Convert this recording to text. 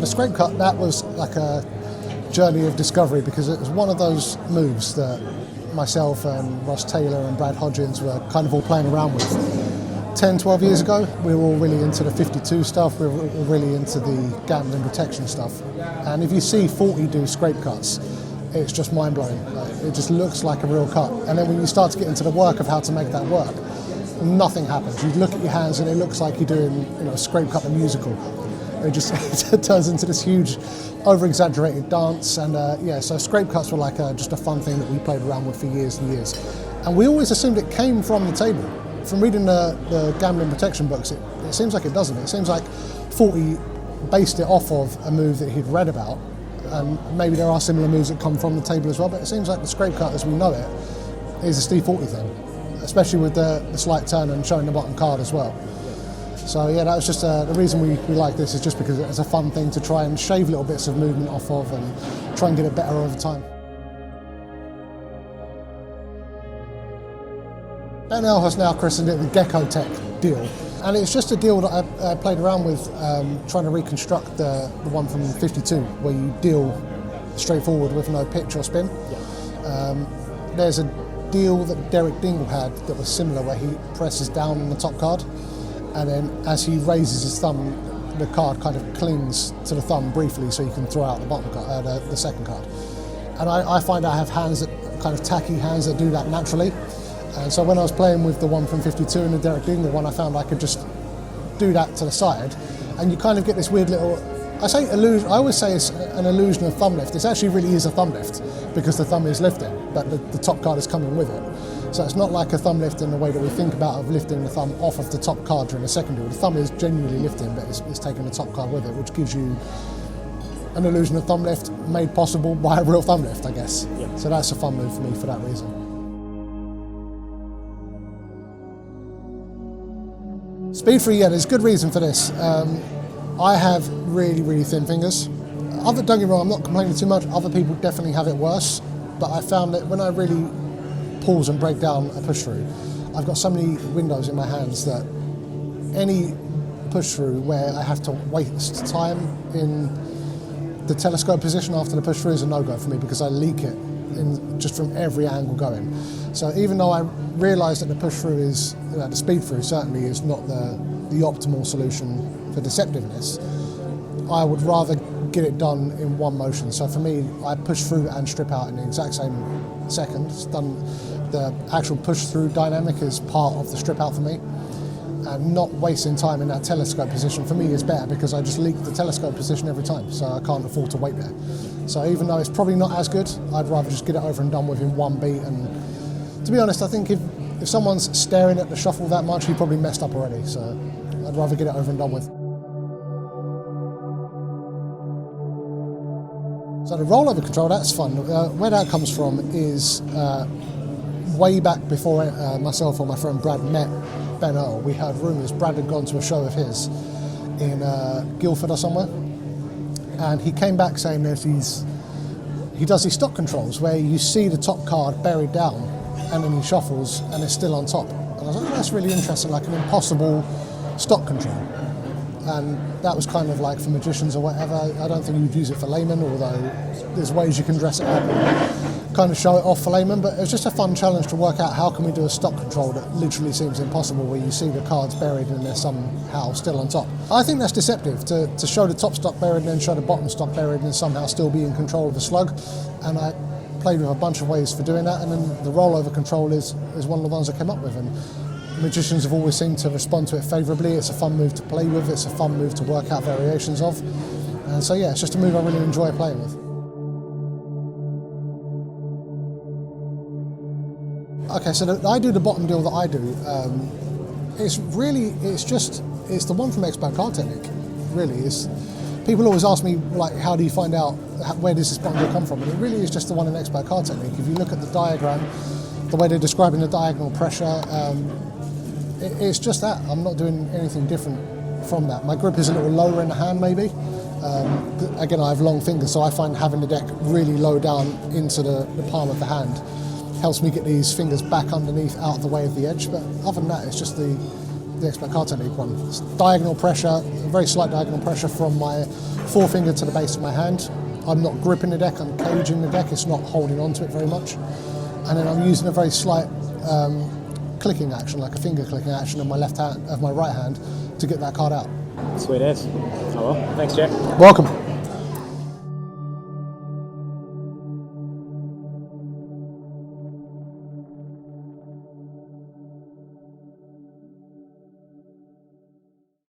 the scrape cut, that was like a journey of discovery, because it was one of those moves that myself and Ross Taylor and Brad Hodgins were kind of all playing around with. 10, 12 years ago, we were all really into the 52 stuff, we were really into the gambling protection stuff. And if you see 40 do scrape cuts, it's just mind-blowing. Like, it just looks like a real cut. And then when you start to get into the work of how to make that work, nothing happens. You look at your hands and it looks like you're doing, a scrape cut, a musical. It just it turns into this huge, over-exaggerated dance. And so scrape cuts were like just a fun thing that we played around with for years and years. And we always assumed it came from the table. From reading the gambling protection books, it seems like it doesn't. It seems like 40 based it off of a move that he'd read about. And maybe there are similar moves that come from the table as well, but it seems like the scrape cut as we know it is a Steve 40 thing, especially with the slight turn and showing the bottom card as well. So yeah, that was just the reason we like this, is just because it's a fun thing to try and shave little bits of movement off of and try and get it better over time. Ben L has now christened it the Gecko Tech deal. And it's just a deal that I played around with, trying to reconstruct the one from 52, where you deal straightforward with no pitch or spin. Yeah. There's a deal that Derek Dingle had that was similar, where he presses down on the top card, and then as he raises his thumb, the card kind of clings to the thumb briefly, so you can throw out the bottom card, the second card. And I find I have hands that kind of tacky hands that do that naturally. And so when I was playing with the one from 52 and the Derek Dingle one, I found I could just do that to the side, and you kind of get this weird little, I always say it's an illusion of thumb lift. It actually really is a thumb lift, because the thumb is lifting, but the top card is coming with it. So it's not like a thumb lift in the way that we think about of lifting the thumb off of the top card during a second duel. The thumb is genuinely lifting, but it's taking the top card with it, which gives you an illusion of thumb lift made possible by a real thumb lift, I guess. Yeah. So that's a fun move for me for that reason. Speed free, yeah, there's good reason for this. I have really, really thin fingers. Don't get me wrong, I'm not complaining too much. Other people definitely have it worse. But I found that when I really pause and break down a push through, I've got so many windows in my hands that any push through where I have to waste time in the telescope position after the push through is a no-go for me, because I leak it just from every angle going. So even though I realise that the push through is, the speed through certainly is not the optimal solution for deceptiveness, I would rather get it done in one motion. So for me, I push through and strip out in the exact same second. It's done. The actual push through dynamic is part of the strip out for me, and not wasting time in that telescope position for me is better, because I just leak the telescope position every time, so I can't afford to wait there. So even though it's probably not as good, I'd rather just get it over and done with in one beat. And to be honest, I think if someone's staring at the shuffle that much, he probably messed up already, so I'd rather get it over and done with. So the rollover control, that's fun. Where that comes from is way back before myself or my friend Brad met Ben Earl, we heard rumours Brad had gone to a show of his in Guildford or somewhere, and he came back saying he does these stock controls where you see the top card buried down and then he shuffles and it's still on top. And I was like, oh, that's really interesting, like an impossible stock control. And that was kind of like for magicians or whatever. I don't think you'd use it for laymen, although there's ways you can dress it up and kind of show it off for laymen. But it was just a fun challenge to work out how can we do a stock control that literally seems impossible, where you see the cards buried and they're somehow still on top. I think that's deceptive, to show the top stock buried and then show the bottom stock buried and somehow still be in control of the slug. And I played with a bunch of ways for doing that, and then the rollover control is one of the ones I came up with. And magicians have always seemed to respond to it favourably. It's a fun move to play with, it's a fun move to work out variations of. And so yeah, it's just a move I really enjoy playing with. Okay, so I do the bottom deal that I do. It's the one from Expert Card Technique, really. People always ask me, like, how do you find out, where does this bottom deal come from? And it really is just the one in Expert Card Technique. If you look at the diagram, the way they're describing the diagonal pressure, it's just that. I'm not doing anything different from that. My grip is a little lower in the hand, maybe. Again, I have long fingers, so I find having the deck really low down into the palm of the hand helps me get these fingers back underneath, out of the way of the edge. But other than that, it's just the the expert card technique one. It's diagonal pressure, very slight diagonal pressure from my forefinger to the base of my hand. I'm not gripping the deck, I'm caging the deck, it's not holding onto it very much. And then I'm using a very slight clicking action, like a finger clicking action of my left hand, of my right hand, to get that card out. Sweet as. Oh well, thanks Jack. Welcome.